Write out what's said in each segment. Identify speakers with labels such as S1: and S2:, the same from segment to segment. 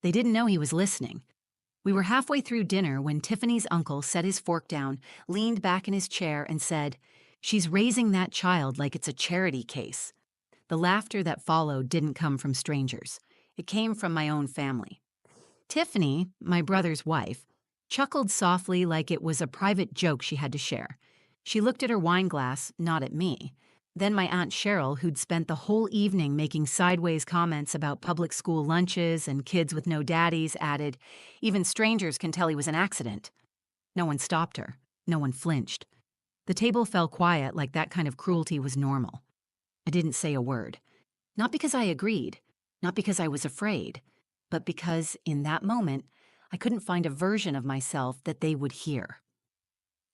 S1: They didn't know he was listening. We were halfway through dinner when Tiffany's uncle set his fork down, leaned back in his chair, and said, "She's raising that child like it's a charity case." The laughter that followed didn't come from strangers. It came from my own family. Tiffany, my brother's wife, chuckled softly like it was a private joke she had to share. She looked at her wine glass, not at me. Then my Aunt Cheryl, who'd spent the whole evening making sideways comments about public school lunches and kids with no daddies, added, "Even strangers can tell he was an accident." No one stopped her. No one flinched. The table fell quiet like that kind of cruelty was normal. I didn't say a word. Not because I agreed, not because I was afraid, but because, in that moment, I couldn't find a version of myself that they would hear.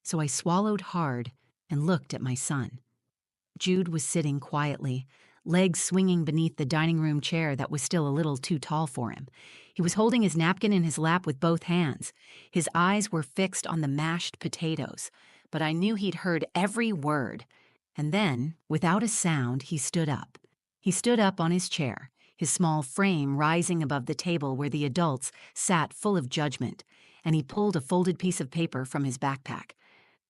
S1: So I swallowed hard and looked at my son. Jude was sitting quietly, legs swinging beneath the dining room chair that was still a little too tall for him. He was holding his napkin in his lap with both hands. His eyes were fixed on the mashed potatoes, but I knew he'd heard every word. And then, without a sound, he stood up. He stood up on his chair, his small frame rising above the table where the adults sat full of judgment, and he pulled a folded piece of paper from his backpack.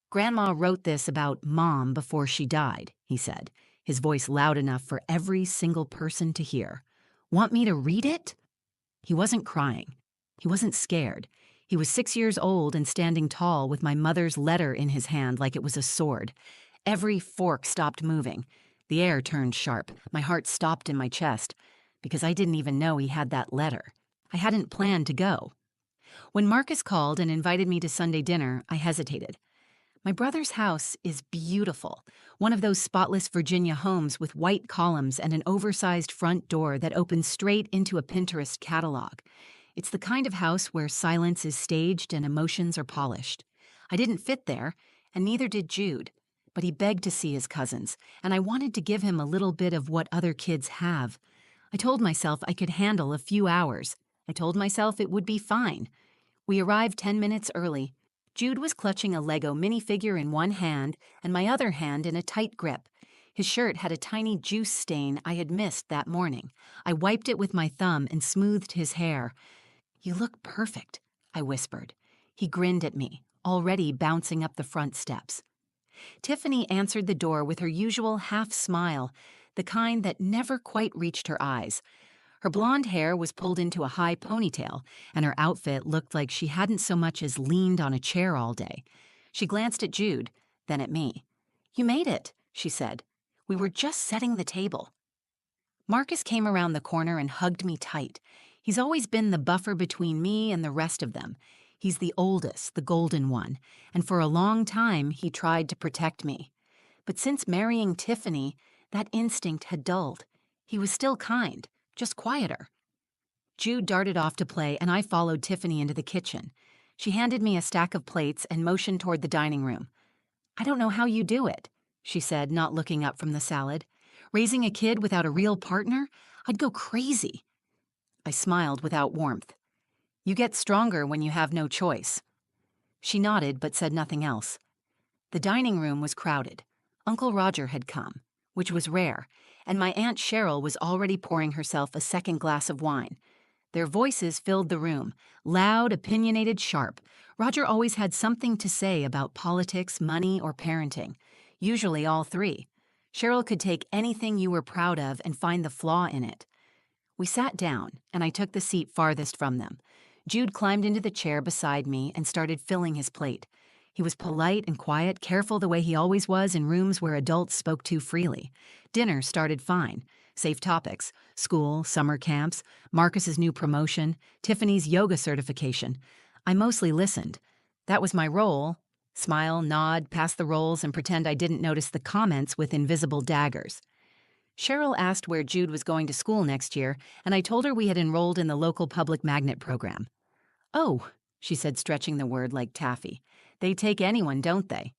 S1: "Grandma wrote this about Mom before she died," he said, his voice loud enough for every single person to hear. "Want me to read it?" He wasn't crying. He wasn't scared. He was 6 years old and standing tall with my mother's letter in his hand like it was a sword. Every fork stopped moving. The air turned sharp. My heart stopped in my chest because I didn't even know he had that letter. I hadn't planned to go. When Marcus called and invited me to Sunday dinner, I hesitated. My brother's house is beautiful, one of those spotless Virginia homes with white columns and an oversized front door that opens straight into a Pinterest catalog. It's the kind of house where silence is staged and emotions are polished. I didn't fit there, and neither did Jude, but he begged to see his cousins, and I wanted to give him a little bit of what other kids have. I told myself I could handle a few hours. I told myself it would be fine. We arrived 10 minutes early. Jude was clutching a Lego minifigure in one hand and my other hand in a tight grip. His shirt had a tiny juice stain I had missed that morning. I wiped it with my thumb and smoothed his hair. "You look perfect," I whispered. He grinned at me, already bouncing up the front steps. Tiffany answered the door with her usual half smile, the kind that never quite reached her eyes. Her blonde hair was pulled into a high ponytail, and her outfit looked like she hadn't so much as leaned on a chair all day. She glanced at Jude, then at me. "You made it," she said. "We were just setting the table." Marcus came around the corner and hugged me tight. He's always been the buffer between me and the rest of them. He's the oldest, the golden one, and for a long time he tried to protect me. But since marrying Tiffany, that instinct had dulled. He was still kind, just quieter. Jude darted off to play, and I followed Tiffany into the kitchen. She handed me a stack of plates and motioned toward the dining room. "I don't know how you do it," she said, not looking up from the salad. "Raising a kid without a real partner? I'd go crazy." I smiled without warmth. "You get stronger when you have no choice." She nodded but said nothing else. The dining room was crowded. Uncle Roger had come, which was rare, and my Aunt Cheryl was already pouring herself a second glass of wine. Their voices filled the room, loud, opinionated, sharp. Roger always had something to say about politics, money, or parenting, usually all three. Cheryl could take anything you were proud of and find the flaw in it. We sat down, and I took the seat farthest from them. Jude climbed into the chair beside me and started filling his plate. He was polite and quiet, careful the way he always was in rooms where adults spoke too freely. Dinner started fine. Safe topics: school, summer camps, Marcus's new promotion, Tiffany's yoga certification. I mostly listened. That was my role. Smile, nod, pass the rolls, and pretend I didn't notice the comments with invisible daggers. Cheryl asked where Jude was going to school next year, and I told her we had enrolled in the local public magnet program. "Oh," she said, stretching the word like taffy. "They take anyone, don't they?"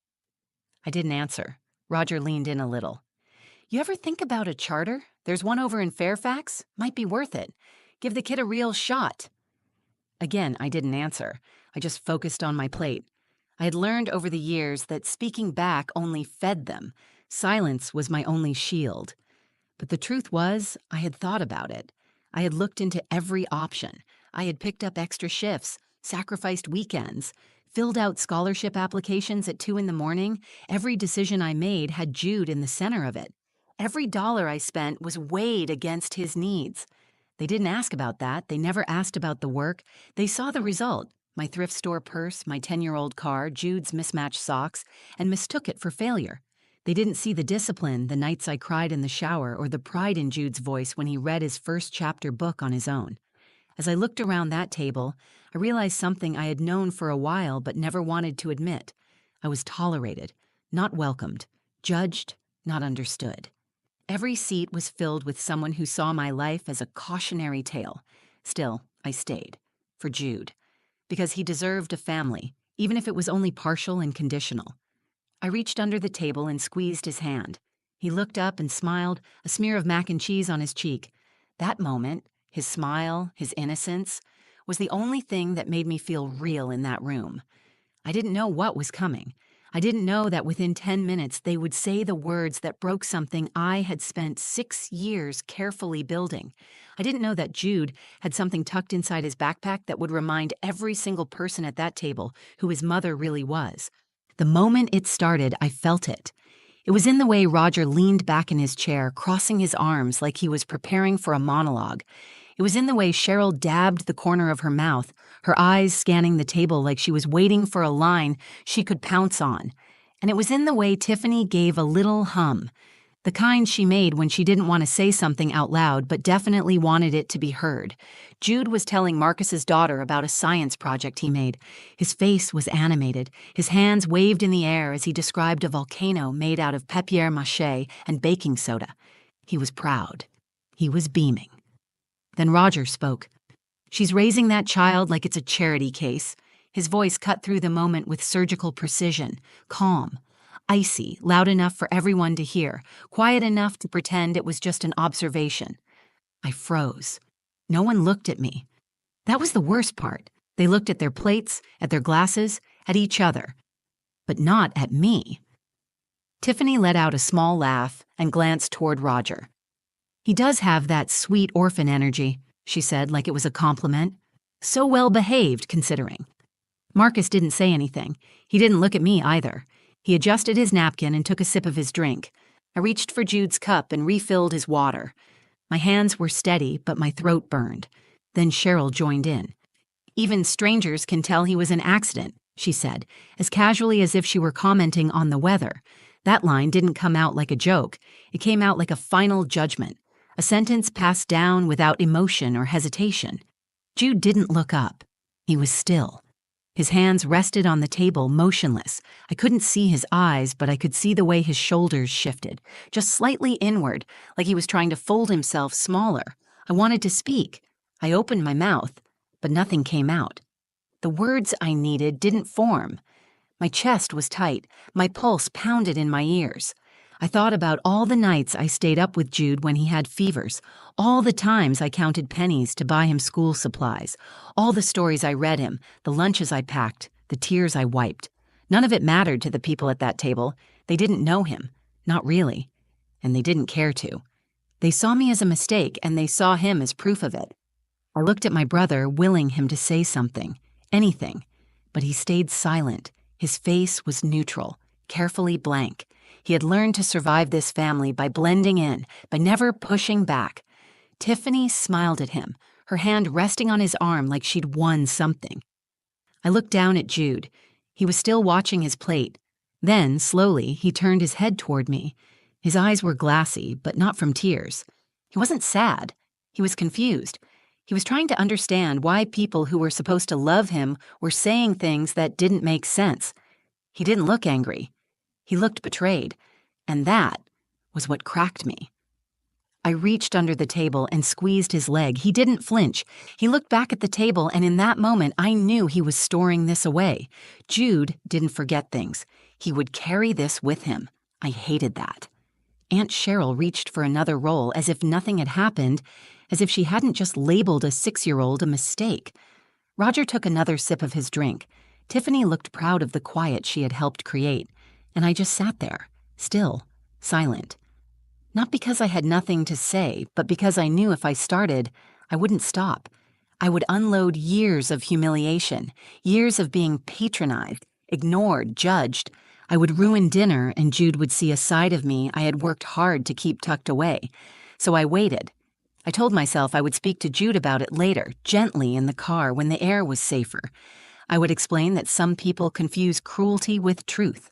S1: I didn't answer. Roger leaned in a little. "You ever think about a charter? There's one over in Fairfax. Might be worth it. Give the kid a real shot." Again, I didn't answer. I just focused on my plate. I had learned over the years that speaking back only fed them. Silence was my only shield. But the truth was, I had thought about it. I had looked into every option. I had picked up extra shifts, sacrificed weekends, filled out scholarship applications at 2 in the morning. Every decision I made had Jude in the center of it. Every dollar I spent was weighed against his needs. They didn't ask about that. They never asked about the work. They saw the result: my thrift store purse, my 10-year-old car, Jude's mismatched socks, and mistook it for failure. They didn't see the discipline, the nights I cried in the shower, or the pride in Jude's voice when he read his first chapter book on his own. As I looked around that table, I realized something I had known for a while but never wanted to admit. I was tolerated, not welcomed, judged, not understood. Every seat was filled with someone who saw my life as a cautionary tale. Still, I stayed. For Jude. Because he deserved a family, even if it was only partial and conditional. I reached under the table and squeezed his hand. He looked up and smiled, a smear of mac and cheese on his cheek. That moment, his smile, his innocence, was the only thing that made me feel real in that room. I didn't know what was coming. I didn't know that within 10 minutes they would say the words that broke something I had spent 6 years carefully building. I didn't know that Jude had something tucked inside his backpack that would remind every single person at that table who his mother really was. The moment it started, I felt it. It was in the way Roger leaned back in his chair, crossing his arms like he was preparing for a monologue. It was in the way Cheryl dabbed the corner of her mouth, her eyes scanning the table like she was waiting for a line she could pounce on. And it was in the way Tiffany gave a little hum, the kind she made when she didn't want to say something out loud but definitely wanted it to be heard. Jude was telling Marcus's daughter about a science project he made. His face was animated. His hands waved in the air as he described a volcano made out of papier-mâché and baking soda. He was proud. He was beaming. Then Roger spoke. "She's raising that child like it's a charity case." His voice cut through the moment with surgical precision, calm, icy, loud enough for everyone to hear, quiet enough to pretend it was just an observation. I froze. No one looked at me. That was the worst part. They looked at their plates, at their glasses, at each other. But not at me. Tiffany let out a small laugh and glanced toward Roger. "He does have that sweet orphan energy," she said like it was a compliment. "So well behaved, considering." Marcus didn't say anything. He didn't look at me either. He adjusted his napkin and took a sip of his drink. I reached for Jude's cup and refilled his water. My hands were steady, but my throat burned. Then Cheryl joined in. "Even strangers can tell he was an accident," she said, as casually as if she were commenting on the weather. That line didn't come out like a joke. It came out like a final judgment, a sentence passed down without emotion or hesitation. Jude didn't look up. He was still. His hands rested on the table, motionless. I couldn't see his eyes, but I could see the way his shoulders shifted, just slightly inward, like he was trying to fold himself smaller. I wanted to speak. I opened my mouth, but nothing came out. The words I needed didn't form. My chest was tight. My pulse pounded in my ears. I thought about all the nights I stayed up with Jude when he had fevers, all the times I counted pennies to buy him school supplies, all the stories I read him, the lunches I packed, the tears I wiped. None of it mattered to the people at that table. They didn't know him, not really, and they didn't care to. They saw me as a mistake, and they saw him as proof of it. I looked at my brother, willing him to say something, anything, but he stayed silent. His face was neutral, carefully blank. He had learned to survive this family by blending in, by never pushing back. Tiffany smiled at him, her hand resting on his arm like she'd won something. I looked down at Jude. He was still watching his plate. Then, slowly, he turned his head toward me. His eyes were glassy, but not from tears. He wasn't sad. He was confused. He was trying to understand why people who were supposed to love him were saying things that didn't make sense. He didn't look angry. He looked betrayed, and that was what cracked me. I reached under the table and squeezed his leg. He didn't flinch. He looked back at the table, and in that moment, I knew he was storing this away. Jude didn't forget things. He would carry this with him. I hated that. Aunt Cheryl reached for another roll as if nothing had happened, as if she hadn't just labeled a 6-year-old a mistake. Roger took another sip of his drink. Tiffany looked proud of the quiet she had helped create. And I just sat there, still, silent. Not because I had nothing to say, but because I knew if I started, I wouldn't stop. I would unload years of humiliation, years of being patronized, ignored, judged. I would ruin dinner, and Jude would see a side of me I had worked hard to keep tucked away. So I waited. I told myself I would speak to Jude about it later, gently in the car when the air was safer. I would explain that some people confuse cruelty with truth.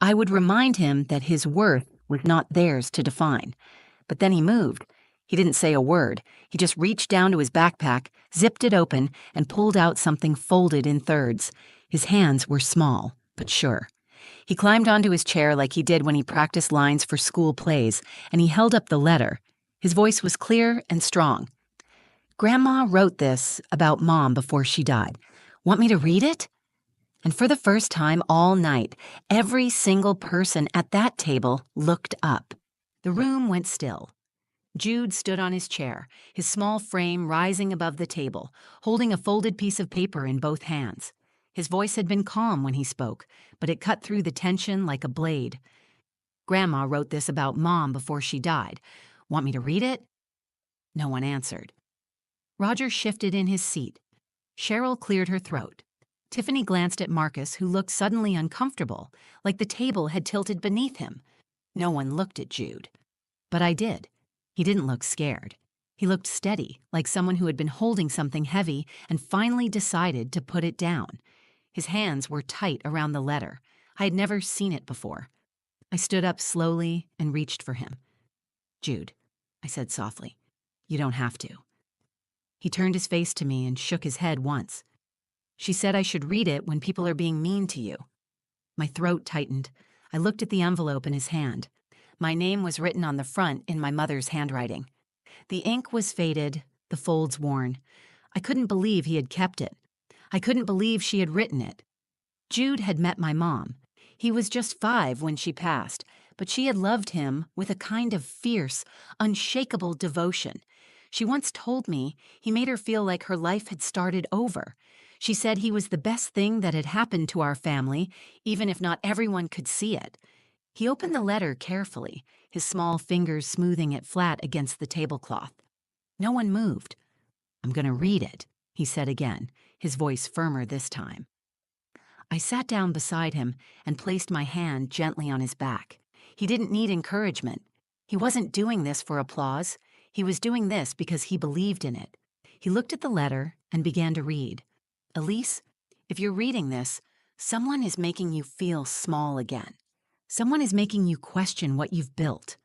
S1: I would remind him that his worth was not theirs to define. But then he moved. He didn't say a word. He just reached down to his backpack, zipped it open, and pulled out something folded in thirds. His hands were small, but sure. He climbed onto his chair like he did when he practiced lines for school plays, and he held up the letter. His voice was clear and strong. "Grandma wrote this about Mom before she died. Want me to read it?" And for the first time all night, every single person at that table looked up. The room went still. Jude stood on his chair, his small frame rising above the table, holding a folded piece of paper in both hands. His voice had been calm when he spoke, but it cut through the tension like a blade. "Grandma wrote this about Mom before she died. Want me to read it?" No one answered. Roger shifted in his seat. Cheryl cleared her throat. Tiffany glanced at Marcus, who looked suddenly uncomfortable, like the table had tilted beneath him. No one looked at Jude. But I did. He didn't look scared. He looked steady, like someone who had been holding something heavy and finally decided to put it down. His hands were tight around the letter. I had never seen it before. I stood up slowly and reached for him. "Jude," I said softly, "you don't have to." He turned his face to me and shook his head once. "She said I should read it when people are being mean to you." My throat tightened. I looked at the envelope in his hand. My name was written on the front in my mother's handwriting. The ink was faded, the folds worn. I couldn't believe he had kept it. I couldn't believe she had written it. Jude had met my mom. He was just 5 when she passed, but she had loved him with a kind of fierce, unshakable devotion. She once told me he made her feel like her life had started over. She said he was the best thing that had happened to our family, even if not everyone could see it. He opened the letter carefully, his small fingers smoothing it flat against the tablecloth. No one moved. "I'm going to read it," he said again, his voice firmer this time. I sat down beside him and placed my hand gently on his back. He didn't need encouragement. He wasn't doing this for applause. He was doing this because he believed in it. He looked at the letter and began to read. "Elise, if you're reading this, someone is making you feel small again. Someone is making you question what you've built.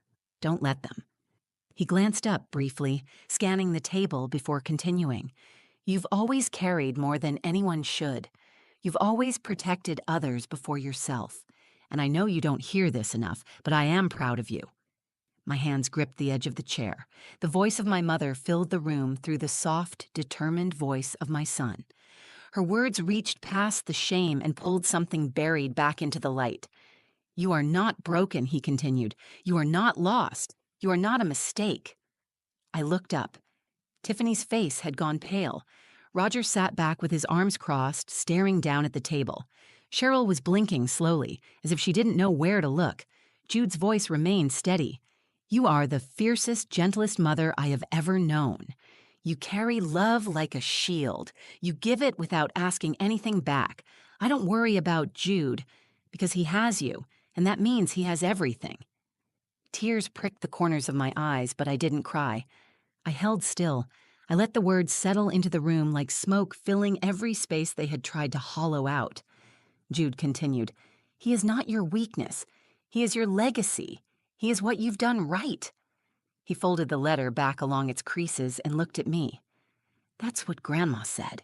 S1: Don't let them." He glanced up briefly, scanning the table before continuing. "You've always carried more than anyone should. You've always protected others before yourself. And I know you don't hear this enough, but I am proud of you." My hands gripped the edge of the chair. The voice of my mother filled the room through the soft, determined voice of my son. Her words reached past the shame and pulled something buried back into the light. "You are not broken," he continued. "You are not lost. You are not a mistake." I looked up. Tiffany's face had gone pale. Roger sat back with his arms crossed, staring down at the table. Cheryl was blinking slowly, as if she didn't know where to look. Jude's voice remained steady. "You are the fiercest, gentlest mother I have ever known. You carry love like a shield. You give it without asking anything back. I don't worry about Jude, because he has you, and that means he has everything." Tears pricked the corners of my eyes, but I didn't cry. I held still. I let the words settle into the room like smoke filling every space they had tried to hollow out. Jude continued, "He is not your weakness. He is your legacy. He is what you've done right." He folded the letter back along its creases and looked at me. "That's what Grandma said."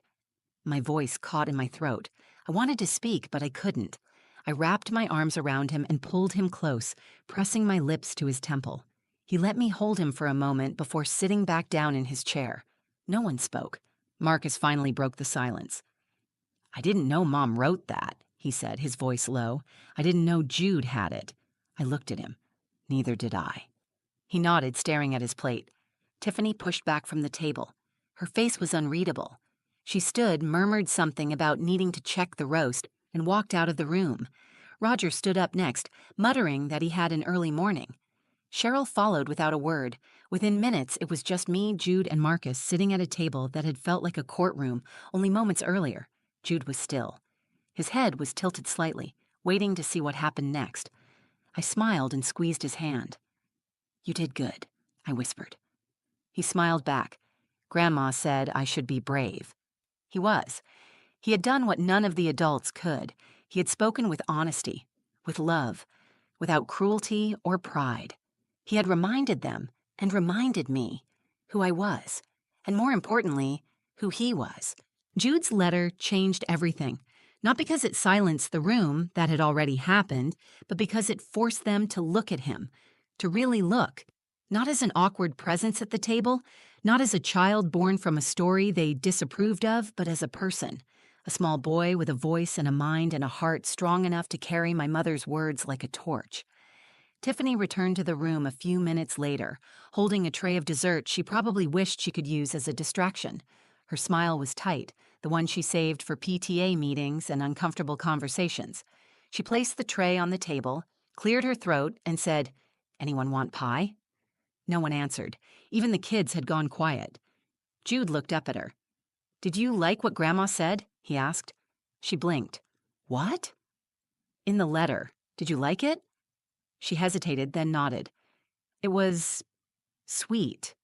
S1: My voice caught in my throat. I wanted to speak, but I couldn't. I wrapped my arms around him and pulled him close, pressing my lips to his temple. He let me hold him for a moment before sitting back down in his chair. No one spoke. Marcus finally broke the silence. "I didn't know Mom wrote that," he said, his voice low. "I didn't know Jude had it." I looked at him. Neither did I. He nodded, staring at his plate. Tiffany pushed back from the table. Her face was unreadable. She stood, murmured something about needing to check the roast, and walked out of the room. Roger stood up next, muttering that he had an early morning. Cheryl followed without a word. Within minutes, it was just me, Jude, and Marcus sitting at a table that had felt like a courtroom only moments earlier. Jude was still. His head was tilted slightly, waiting to see what happened next. I smiled and squeezed his hand. "You did good," I whispered. He smiled back. Grandma said I should be brave. He was. He had done what none of the adults could. He had spoken with honesty, with love, without cruelty or pride. He had reminded them, and reminded me, who I was, and more importantly, who he was. Jude's letter changed everything, not because it silenced the room, that had already happened, but because it forced them to look at him, to really look, not as an awkward presence at the table, not as a child born from a story they disapproved of, but as a person, a small boy with a voice and a mind and a heart strong enough to carry my mother's words like a torch. Tiffany returned to the room a few minutes later, holding a tray of dessert she probably wished she could use as a distraction. Her smile was tight, the one she saved for PTA meetings and uncomfortable conversations. She placed the tray on the table, cleared her throat, and said, "Anyone want pie?" No one answered. Even the kids had gone quiet. Jude looked up at her. "Did you like what Grandma said?" he asked. She blinked. "What?" "In the letter. Did you like it?" She hesitated, then nodded. "It was sweet."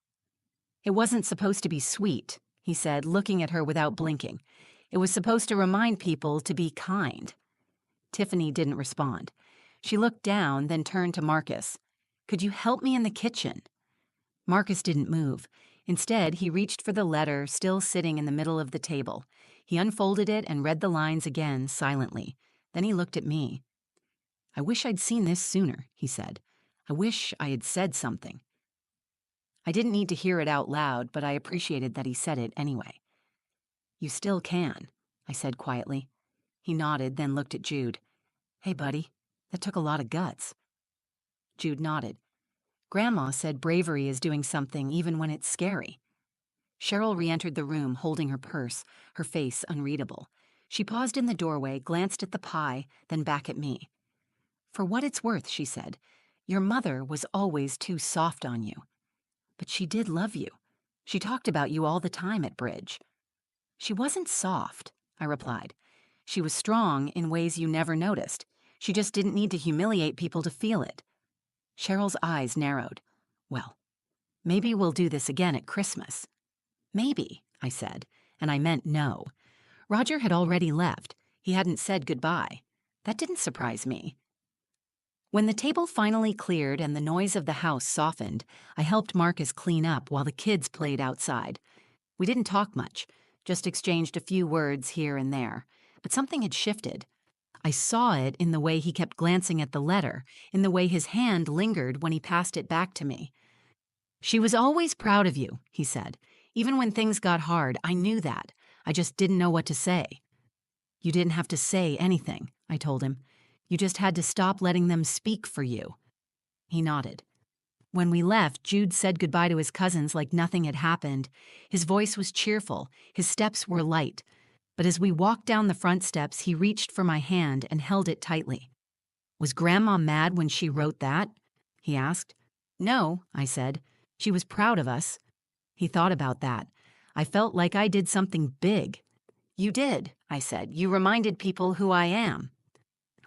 S1: "It wasn't supposed to be sweet," he said, looking at her without blinking. "It was supposed to remind people to be kind." Tiffany didn't respond. She looked down, then turned to Marcus. "Could you help me in the kitchen?" Marcus didn't move. Instead, he reached for the letter still sitting in the middle of the table. He unfolded it and read the lines again silently. Then he looked at me. "I wish I'd seen this sooner," he said. "I wish I had said something." I didn't need to hear it out loud, but I appreciated that he said it anyway. "You still can," I said quietly. He nodded, then looked at Jude. "Hey, buddy, that took a lot of guts." Jude nodded. "Grandma said bravery is doing something even when it's scary." Cheryl re-entered the room holding her purse, her face unreadable. She paused in the doorway, glanced at the pie, then back at me. "For what it's worth," she said, "your mother was always too soft on you. But she did love you. She talked about you all the time at bridge." "She wasn't soft," I replied. "She was strong in ways you never noticed. She just didn't need to humiliate people to feel it." Cheryl's eyes narrowed. "Well, maybe we'll do this again at Christmas." "Maybe," I said, and I meant no. Roger had already left. He hadn't said goodbye. That didn't surprise me. When the table finally cleared and the noise of the house softened, I helped Marcus clean up while the kids played outside. We didn't talk much, just exchanged a few words here and there. But something had shifted. I saw it in the way he kept glancing at the letter, in the way his hand lingered when he passed it back to me. "She was always proud of you," he said. "Even when things got hard, I knew that. I just didn't know what to say." "You didn't have to say anything," I told him. "You just had to stop letting them speak for you." He nodded. When we left, Jude said goodbye to his cousins like nothing had happened. His voice was cheerful, his steps were light. But as we walked down the front steps, he reached for my hand and held it tightly. "Was Grandma mad when she wrote that?" he asked. "No," I said. "She was proud of us." He thought about that. I felt like I did something big. "You did," I said. "You reminded people who I am."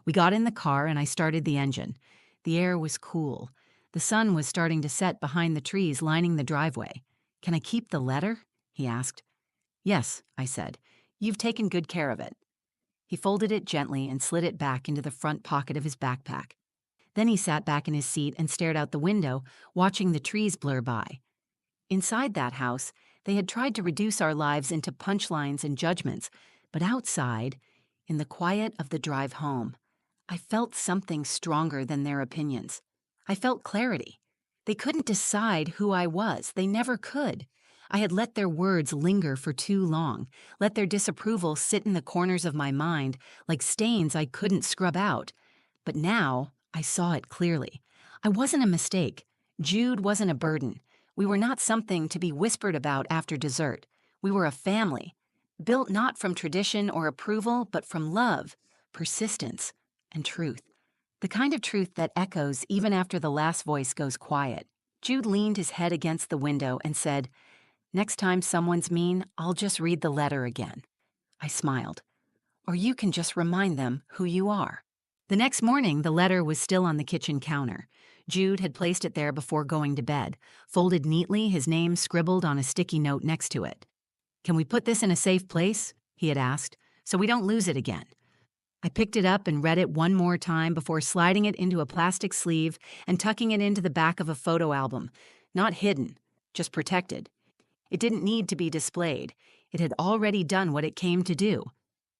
S1: We got in the car and I started the engine. The air was cool. The sun was starting to set behind the trees lining the driveway. "Can I keep the letter?" he asked. "Yes," I said. "You've taken good care of it." He folded it gently and slid it back into the front pocket of his backpack. Then he sat back in his seat and stared out the window, watching the trees blur by. Inside that house, they had tried to reduce our lives into punchlines and judgments, but outside, in the quiet of the drive home, I felt something stronger than their opinions. I felt clarity. They couldn't decide who I was. They never could. I had let their words linger for too long, let their disapproval sit in the corners of my mind like stains I couldn't scrub out. But now I saw it clearly. I wasn't a mistake. Jude wasn't a burden. We were not something to be whispered about after dessert. We were a family, built not from tradition or approval, but from love, persistence, and truth. The kind of truth that echoes even after the last voice goes quiet. Jude leaned his head against the window and said, "Next time someone's mean, I'll just read the letter again." I smiled. "Or you can just remind them who you are." The next morning, the letter was still on the kitchen counter. Jude had placed it there before going to bed, folded neatly, his name scribbled on a sticky note next to it. "Can we put this in a safe place?" he had asked, "so we don't lose it again?" I picked it up and read it one more time before sliding it into a plastic sleeve and tucking it into the back of a photo album. Not hidden, just protected. It didn't need to be displayed. It had already done what it came to do.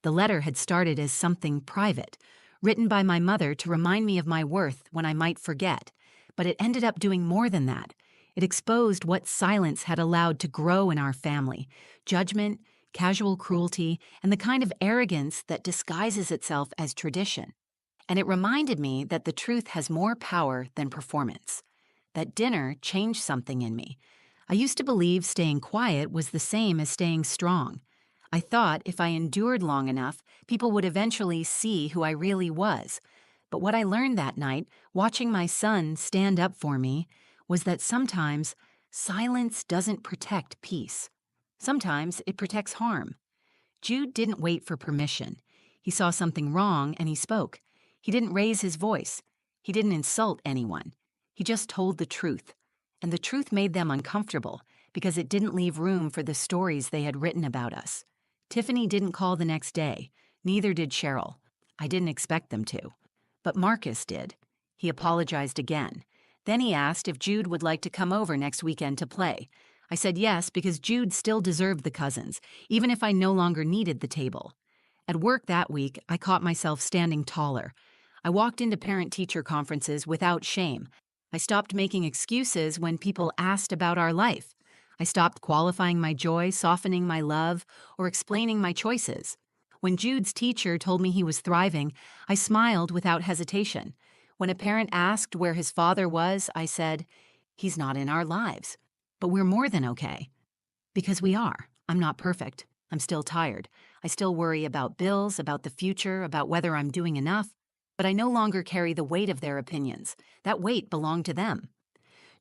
S1: The letter had started as something private, written by my mother to remind me of my worth when I might forget. But it ended up doing more than that. It exposed what silence had allowed to grow in our family: judgment, casual cruelty, and the kind of arrogance that disguises itself as tradition. And it reminded me that the truth has more power than performance. That dinner changed something in me. I used to believe staying quiet was the same as staying strong. I thought if I endured long enough, people would eventually see who I really was. But what I learned that night, watching my son stand up for me, was that sometimes silence doesn't protect peace. Sometimes it protects harm. Jude didn't wait for permission. He saw something wrong and he spoke. He didn't raise his voice. He didn't insult anyone. He just told the truth. And the truth made them uncomfortable because it didn't leave room for the stories they had written about us. Tiffany didn't call the next day. Neither did Cheryl. I didn't expect them to. But Marcus did. He apologized again. Then he asked if Jude would like to come over next weekend to play. I said yes because Jude still deserved the cousins, even if I no longer needed the table. At work that week, I caught myself standing taller. I walked into parent-teacher conferences without shame. I stopped making excuses when people asked about our life. I stopped qualifying my joy, softening my love, or explaining my choices. When Jude's teacher told me he was thriving, I smiled without hesitation. When a parent asked where his father was, I said, "He's not in our lives. But we're more than okay." Because we are. I'm not perfect. I'm still tired. I still worry about bills, about the future, about whether I'm doing enough. But I no longer carry the weight of their opinions. That weight belonged to them.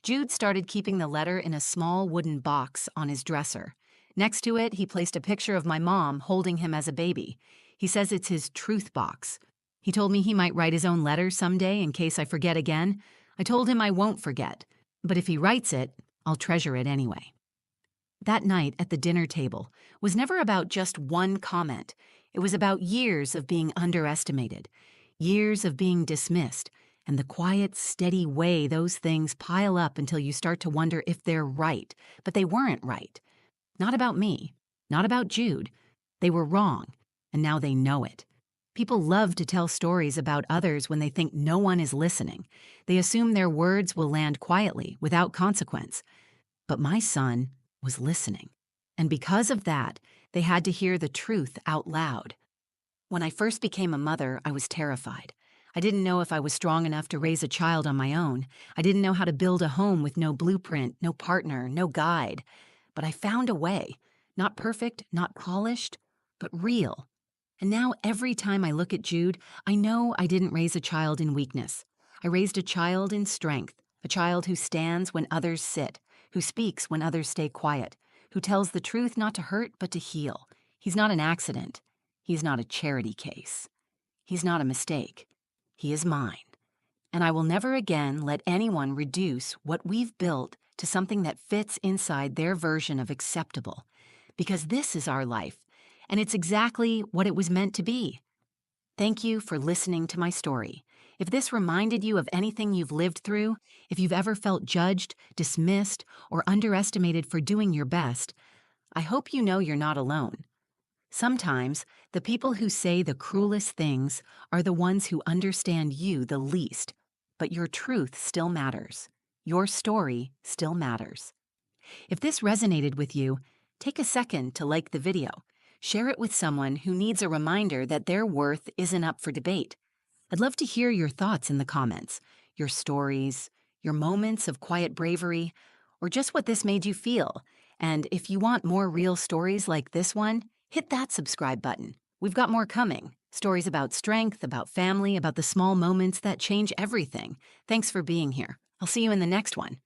S1: Jude started keeping the letter in a small wooden box on his dresser. Next to it, he placed a picture of my mom holding him as a baby. He says it's his truth box. He told me he might write his own letter someday in case I forget again. I told him I won't forget. But if he writes it, I'll treasure it anyway. That night at the dinner table was never about just one comment. It was about years of being underestimated, years of being dismissed, and the quiet, steady way those things pile up until you start to wonder if they're right, but they weren't right. Not about me, not about Jude. They were wrong, and now they know it. People love to tell stories about others when they think no one is listening. They assume their words will land quietly, without consequence. But my son was listening, and because of that, they had to hear the truth out loud. When I first became a mother, I was terrified. I didn't know if I was strong enough to raise a child on my own. I didn't know how to build a home with no blueprint, no partner, no guide. But I found a way. Not perfect, not polished, but real. And now every time I look at Jude, I know I didn't raise a child in weakness. I raised a child in strength, a child who stands when others sit, who speaks when others stay quiet, who tells the truth not to hurt but to heal. He's not an accident. He's not a charity case. He's not a mistake. He is mine. And I will never again let anyone reduce what we've built to something that fits inside their version of acceptable. Because this is our life, and it's exactly what it was meant to be. Thank you for listening to my story. If this reminded you of anything you've lived through, if you've ever felt judged, dismissed, or underestimated for doing your best, I hope you know you're not alone. Sometimes, the people who say the cruelest things are the ones who understand you the least, but your truth still matters. Your story still matters. If this resonated with you, take a second to like the video. Share it with someone who needs a reminder that their worth isn't up for debate. I'd love to hear your thoughts in the comments, your stories, your moments of quiet bravery, or just what this made you feel. And if you want more real stories like this one, hit that subscribe button. We've got more coming. Stories about strength, about family, about the small moments that change everything. Thanks for being here. I'll see you in the next one.